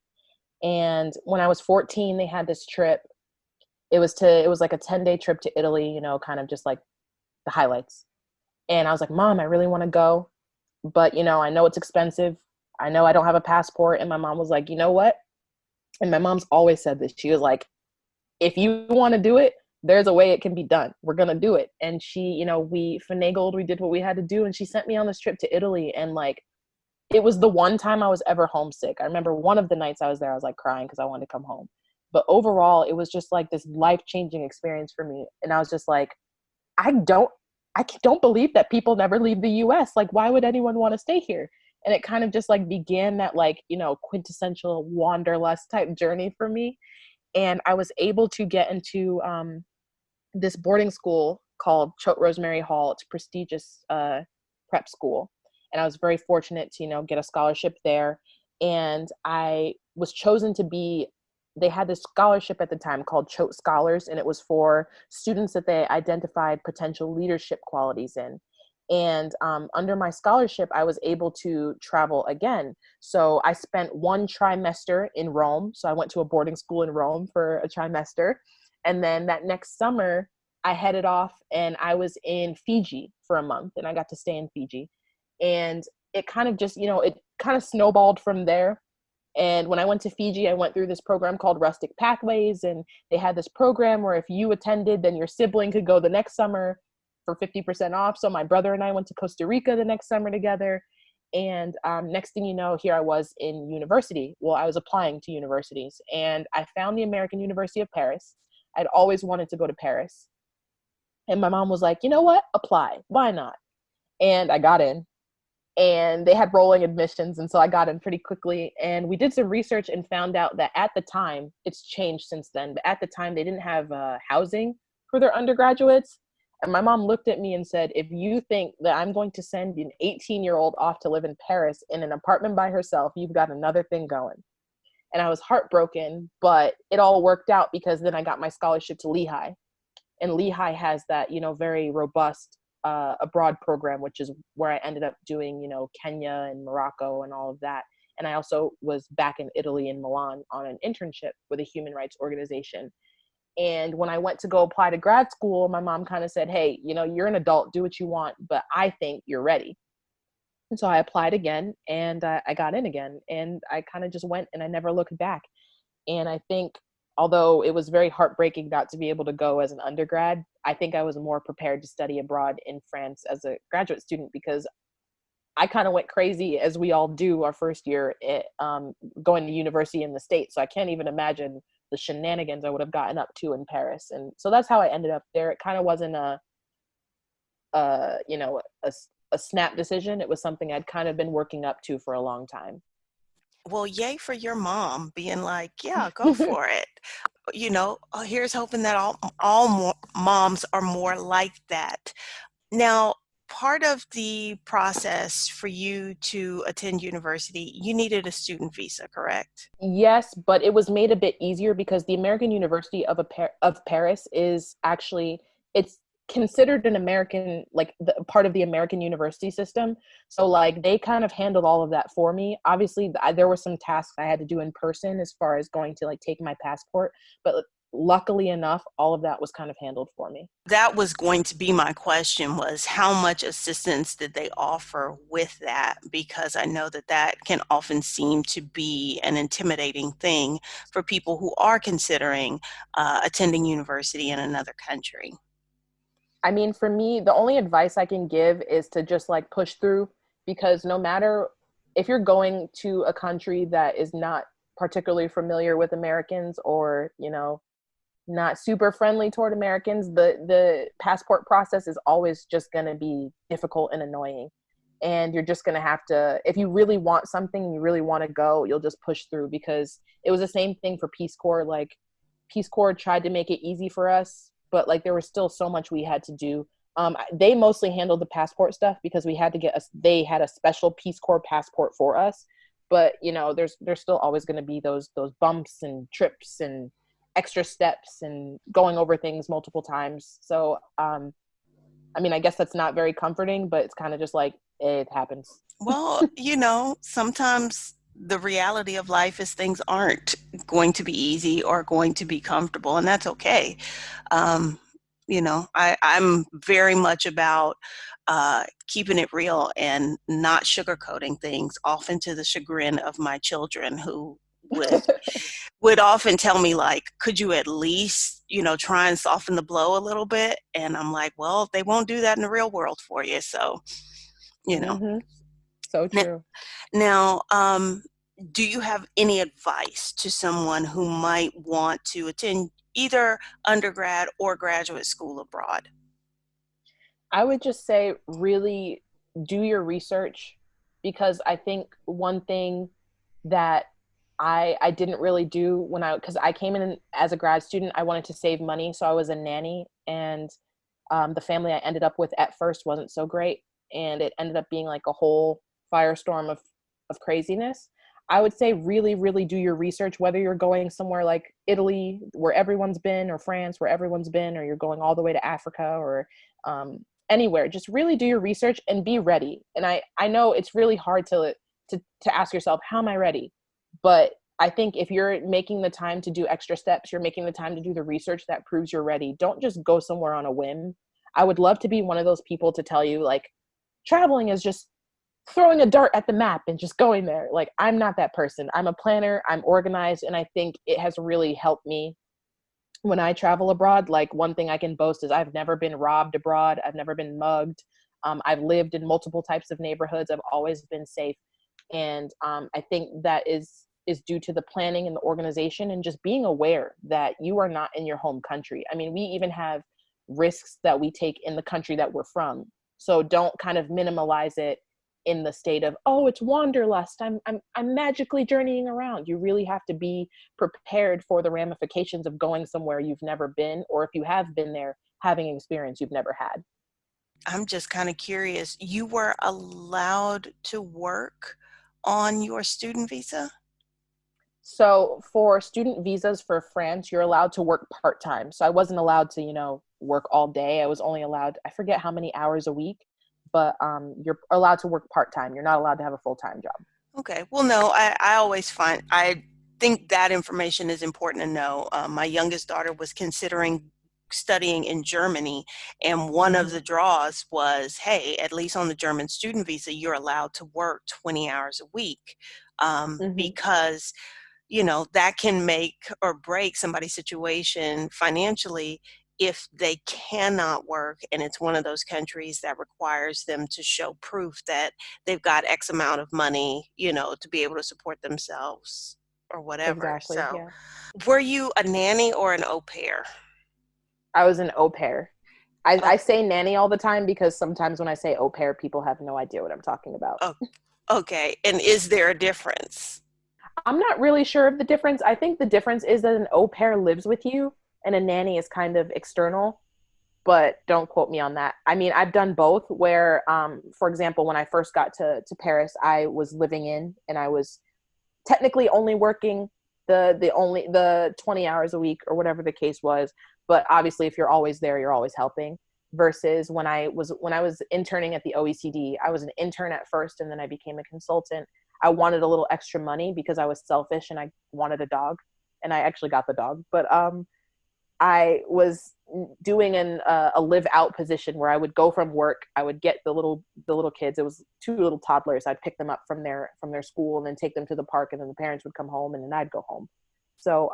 And when I was 14, they had this trip. It was like a 10-day trip to Italy, you know, kind of just like the highlights. And I was like, Mom, I really want to go, but you know, I know it's expensive. I know I don't have a passport. And my mom was like, you know what? And my mom's always said this. She was like, if you want to do it, there's a way it can be done. We're going to do it. And she, we finagled, we did what we had to do. And she sent me on this trip to Italy. And like, it was the one time I was ever homesick. I remember one of the nights I was there, I was like crying because I wanted to come home. But overall, it was just like this life-changing experience for me. And I was just like, I don't, I don't believe that people never leave the US. Like, why would anyone want to stay here? And it kind of just like began that like, quintessential wanderlust type journey for me. And I was able to get into this boarding school called Choate Rosemary Hall. It's a prestigious prep school. And I was very fortunate to, get a scholarship there. And I was chosen to be, they had this scholarship at the time called Choate Scholars, and it was for students that they identified potential leadership qualities in. And under my scholarship, I was able to travel again. So I spent one trimester in Rome. So I went to a boarding school in Rome for a trimester. And then that next summer, I headed off and I was in Fiji for a month, and I got to stay in Fiji. And it kind of just, it kind of snowballed from there. And when I went to Fiji, I went through this program called Rustic Pathways. And they had this program where if you attended, then your sibling could go the next summer for 50% off. So my brother and I went to Costa Rica the next summer together. And next thing you know, here I was in university. Well, I was applying to universities, and I found the American University of Paris. I'd always wanted to go to Paris. And my mom was like, you know what? Apply. Why not? And I got in, and they had rolling admissions. And so I got in pretty quickly. And we did some research and found out that at the time, it's changed since then, but at the time they didn't have housing for their undergraduates. And my mom looked at me and said, if you think that I'm going to send an 18-year-old off to live in Paris in an apartment by herself, you've got another thing going. And I was heartbroken, but it all worked out because then I got my scholarship to Lehigh. And Lehigh has that, very robust abroad program, which is where I ended up doing, Kenya and Morocco and all of that. And I also was back in Italy in Milan on an internship with a human rights organization. And when I went to go apply to grad school, my mom kind of said, hey, you're an adult, do what you want, but I think you're ready. And so I applied again, and I got in again, and I kind of just went and I never looked back. And I think, although it was very heartbreaking not to be able to go as an undergrad, I think I was more prepared to study abroad in France as a graduate student, because I kind of went crazy, as we all do our first year going to university in the States. So I can't even imagine the shenanigans I would have gotten up to in Paris. And so that's how I ended up there. It kind of wasn't a snap decision. It was something I'd kind of been working up to for a long time. Well, yay for your mom being like, yeah, go for it. Here's hoping that moms are more like that. Now, part of the process for you to attend university, you needed a student visa, correct? Yes, but it was made a bit easier because the American University of Paris is actually, it's considered an American, like part of the American university system. So like they kind of handled all of that for me. Obviously, there were some tasks I had to do in person as far as going to like take my passport, but luckily enough, all of that was kind of handled for me. That was going to be my question, was how much assistance did they offer with that? Because I know that that can often seem to be an intimidating thing for people who are considering attending university in another country. I mean, for me, the only advice I can give is to just like push through, because no matter if you're going to a country that is not particularly familiar with Americans, or, not super friendly toward Americans, the passport process is always just going to be difficult and annoying. And you're just going to have to, if you really want something and you really want to go, you'll just push through, because it was the same thing for Peace Corps. Like Peace Corps tried to make it easy for us, but like there was still so much we had to do. They mostly handled the passport stuff because they had a special Peace Corps passport for us. But there's still always going to be those bumps and trips and extra steps and going over things multiple times. So, I mean, I guess that's not very comforting, but it's kind of just like, it happens. Well, sometimes the reality of life is things aren't going to be easy or going to be comfortable, and that's okay. Um, I'm very much about keeping it real and not sugarcoating things, often to the chagrin of my children who would often tell me like, could you at least, try and soften the blow a little bit? And I'm like, well, they won't do that in the real world for you. So, you know. Mm-hmm. So true. Now, do you have any advice to someone who might want to attend either undergrad or graduate school abroad? I would just say really do your research, because I think one thing that I didn't really do when because I came in as a grad student, I wanted to save money, so I was a nanny, and the family I ended up with at first wasn't so great, and it ended up being like a whole firestorm of craziness. I would say really, really do your research, whether you're going somewhere like Italy, where everyone's been, or France, where everyone's been, or you're going all the way to Africa, or anywhere. Just really do your research and be ready. And I know it's really hard to ask yourself, how am I ready? But I think if you're making the time to do extra steps, you're making the time to do the research that proves you're ready. Don't just go somewhere on a whim. I would love to be one of those people to tell you, like, traveling is just throwing a dart at the map and just going there. Like, I'm not that person. I'm a planner, I'm organized, and I think it has really helped me when I travel abroad. Like, one thing I can boast is I've never been robbed abroad. I've never been mugged. I've lived in multiple types of neighborhoods. I've always been safe. And I think that is due to the planning and the organization and just being aware that you are not in your home country. I mean, we even have risks that we take in the country that we're from. So don't kind of minimalize it in the state of, oh, it's wanderlust, I'm magically journeying around. You really have to be prepared for the ramifications of going somewhere you've never been, or if you have been there, having an experience you've never had. I'm just kind of curious. You were allowed to work on your student visa? So for student visas for France, you're allowed to work part-time. So I wasn't allowed to, work all day. I was only allowed, I forget how many hours a week, but you're allowed to work part-time. You're not allowed to have a full-time job. Okay. Well, no, I always I think that information is important to know. My youngest daughter was considering studying in Germany, and one of Mm-hmm. the draws was, hey, at least on the German student visa, you're allowed to work 20 hours a week, Mm-hmm. because that can make or break somebody's situation financially if they cannot work and it's one of those countries that requires them to show proof that they've got X amount of money, to be able to support themselves or whatever. Exactly. So, Yeah. were you a nanny or an au pair? I was an au pair. Oh, I say nanny all the time because sometimes when I say au pair, people have no idea what I'm talking about. oh, okay. And is there a difference? I'm not really sure of the difference. I think the difference is that an au pair lives with you and a nanny is kind of external, but don't quote me on that. I mean, I've done both where, for example, when I first got to Paris, I was living in and I was technically only working the 20 hours a week or whatever the case was. But obviously if you're always there, you're always helping. Versus when I was interning at the OECD, I was an intern at first and then I became a consultant. I wanted a little extra money because I was selfish and I wanted a dog, and I actually got the dog. But I was doing a live out position where I would go from work. I would get the little kids. It was two little toddlers. I'd pick them up from their school and then take them to the park, and then the parents would come home and then I'd go home. So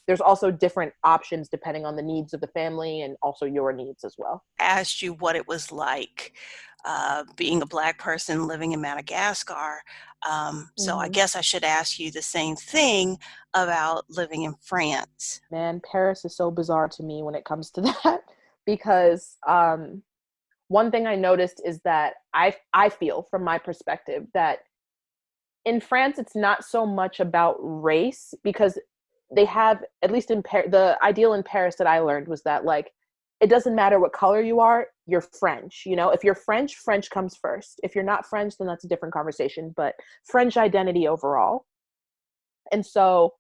there's also different options depending on the needs of the family and also your needs as well. Asked you what it was like being a Black person living in Madagascar. So I Mm-hmm. guess I should ask you the same thing about living in France. Man, Paris is so bizarre to me when it comes to that because one thing I noticed is that I feel from my perspective that in France it's not so much about race, because they have, at least in the ideal in Paris that I learned was that, like, it doesn't matter what color you are, you're French. If you're French, French comes first. If you're not French, then that's a different conversation, but French identity overall. And so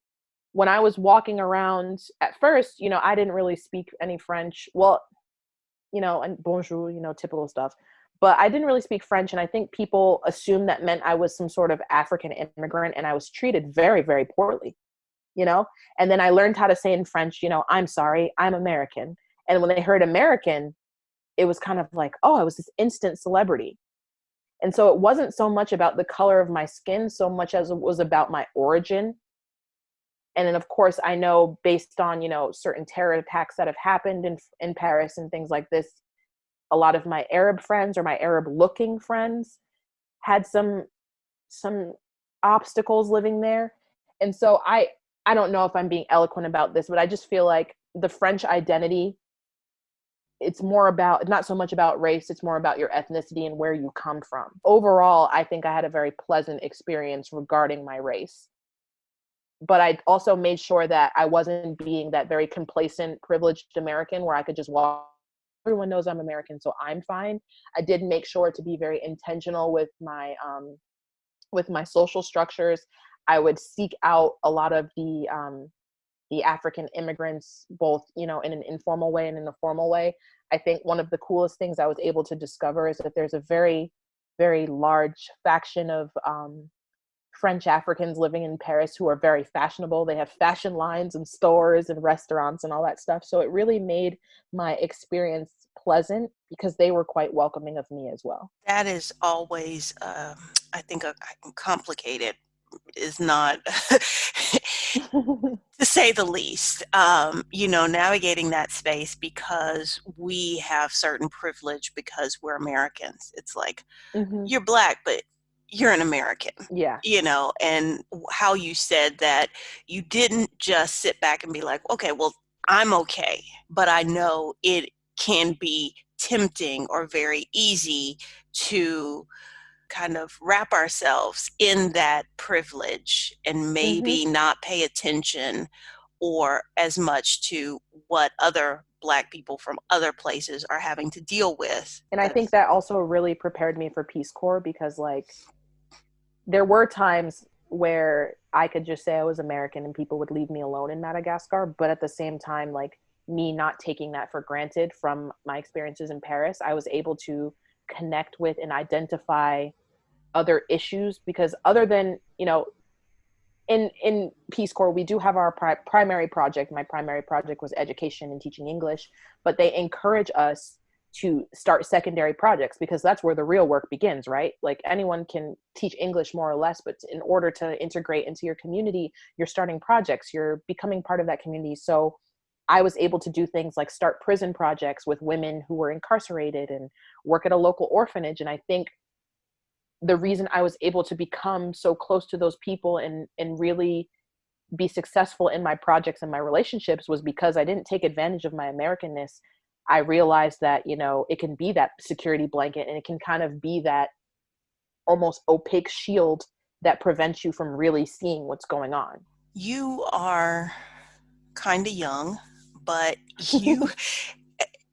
when I was walking around at first, I didn't really speak any French. Well, and bonjour, typical stuff. But I didn't really speak French. And I think people assumed that meant I was some sort of African immigrant, and I was treated very, very poorly, you know? And then I learned how to say in French, I'm sorry, I'm American. And when they heard American, it was kind of like, oh, I was this instant celebrity. And so it wasn't so much about the color of my skin so much as it was about my origin. And then of course I know, based on, you know, certain terror attacks that have happened in Paris and things like this, a lot of my Arab friends, or my Arab looking friends, had some obstacles living there. And so I don't know if I'm being eloquent about this, but I just feel like the French identity, it's more about, not so much about race, it's more about your ethnicity and where you come from. Overall, I think I had a very pleasant experience regarding my race. But I also made sure that I wasn't being that very complacent, privileged American where I could just walk. Everyone knows I'm American, so I'm fine. I did make sure to be very intentional with my social structures. I would seek out a lot of the African immigrants, both, you know, in an informal way and in a formal way. I think one of the coolest things I was able to discover is that there's a very, very large faction of French Africans living in Paris who are very fashionable. They have fashion lines and stores and restaurants and all that stuff. So it really made my experience pleasant because they were quite welcoming of me as well. That is always, I think, complicated is not, to say the least. You know, navigating that space because we have certain privilege because we're Americans. It's like, Hmm. you're black, but you're an American, Yeah. you know, and how you said that you didn't just sit back and be like, okay, well, I'm okay, but I know it can be tempting or very easy to kind of wrap ourselves in that privilege and Hmm. maybe not pay attention or as much to what other Black people from other places are having to deal with. And I think Because that also really prepared me for Peace Corps because, like, there were times where I could just say I was American and people would leave me alone in Madagascar. But at the same time, like, me not taking that for granted from my experiences in Paris, I was able to connect with and identify other issues because, other than, you know, in Peace Corps, we do have our primary project. My primary project was education and teaching English, but they encourage us to start secondary projects because that's where the real work begins, right? Like, anyone can teach English more or less, but in order to integrate into your community, you're starting projects, you're becoming part of that community. So I was able to do things like start prison projects with women who were incarcerated and work at a local orphanage. And I think the reason I was able to become so close to those people and really be successful in my projects and my relationships was because I didn't take advantage of my Americanness. I realized that, you know, it can be that security blanket and it can kind of be that almost opaque shield that prevents you from really seeing what's going on. you are kind of young, but you,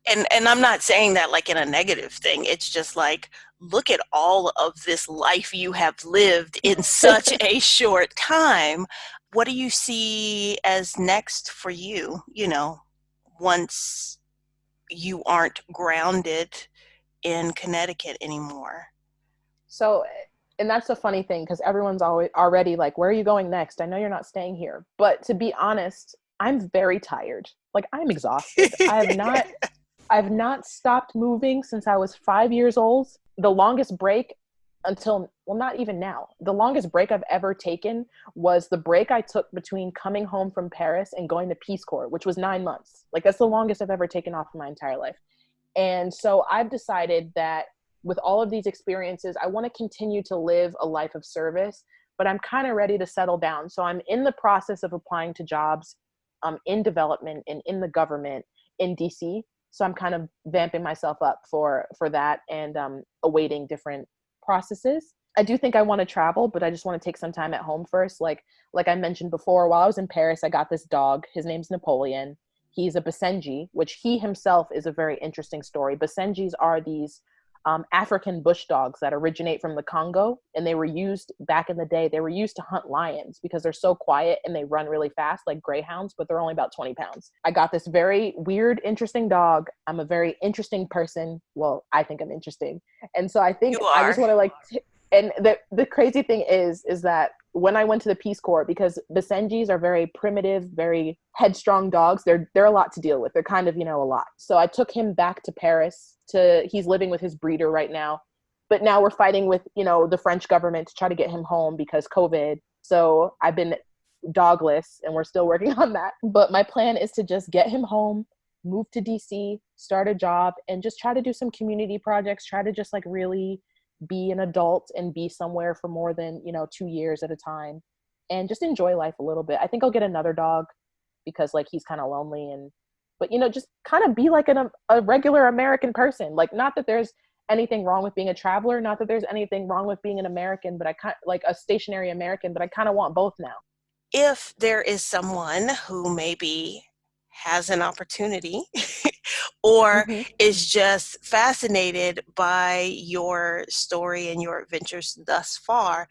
and I'm not saying that like in a negative thing. It's just like, look at all of this life you have lived in such a short time. What do you see as next for you, you know, once you aren't grounded in Connecticut anymore? So, and that's the funny thing because everyone's always already like, where are you going next? I know you're not staying here. But to be honest, I'm very tired. Like, I'm exhausted. I've not stopped moving since I was 5 years old. The longest break until, well, not even now. The longest break I've ever taken was the break I took between coming home from Paris and going to Peace Corps, which was 9 months. Like, that's the longest I've ever taken off in my entire life. And so I've decided that with all of these experiences, I want to continue to live a life of service, but I'm kind of ready to settle down. So I'm in the process of applying to jobs in development and in the government in DC. So I'm kind of vamping myself up for that and awaiting different processes. I do think I want to travel, but I just want to take some time at home first. Like I mentioned before, while I was in Paris, I got this dog. His name's Napoleon. He's a Basenji, which he himself is a very interesting story. Basenjis are these African bush dogs that originate from the Congo, and they were used back in the day. They were used to hunt lions because they're so quiet and they run really fast, like greyhounds, but they're only about 20 pounds. I got this very weird, interesting dog. I'm a very interesting person. Well, I think I'm interesting, and so I think You I just are. want to and the crazy thing is that when I went to the Peace Corps, because Basenjis are very primitive, very headstrong dogs. They're a lot to deal with. They're kind of, a lot. So I took him back to Paris. He's living with his breeder right now. But now we're fighting with, the French government to try to get him home because COVID. So I've been dogless and we're still working on that. But my plan is to just get him home, move to DC, start a job, and just try to do some community projects, try to just like really be an adult and be somewhere for more than 2 years at a time, and just enjoy life a little bit. I think I'll get another dog because like he's kind of lonely, and but just kind of be like a regular American person. Like, not that there's anything wrong with being a traveler, not that there's anything wrong with being an American, but I kind like a stationary American, but I kind of want both now. If there is someone who maybe has an opportunity or Mm-hmm. is just fascinated by your story and your adventures thus far,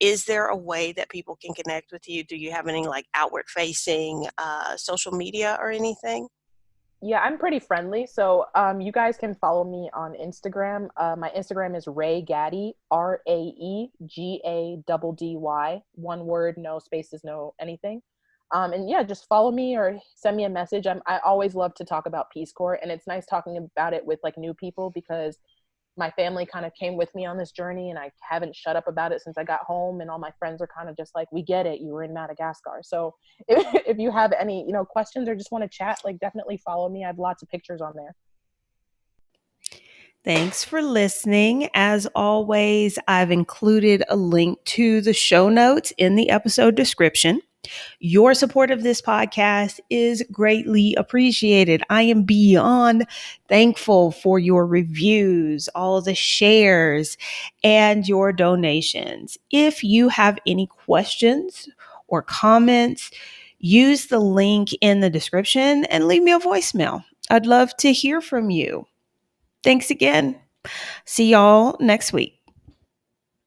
is there a way that people can connect with you? Do you have any like outward facing social media or anything? Yeah, I'm pretty friendly. So you guys can follow me on Instagram. My Instagram is Ray Gaddy, RAEGADDY. One word, no spaces, no anything. And yeah, just follow me or send me a message. I always love to talk about Peace Corps, and it's nice talking about it with like new people because my family kind of came with me on this journey, and I haven't shut up about it since I got home, and all my friends are kind of just like, we get it, you were in Madagascar. So if you have any questions or just want to chat, like definitely follow me. I have lots of pictures on there. Thanks for listening. As always, I've included a link to the show notes in the episode description. Your support of this podcast is greatly appreciated. I am beyond thankful for your reviews, all the shares, and your donations. If you have any questions or comments, use the link in the description and leave me a voicemail. I'd love to hear from you. Thanks again. See y'all next week.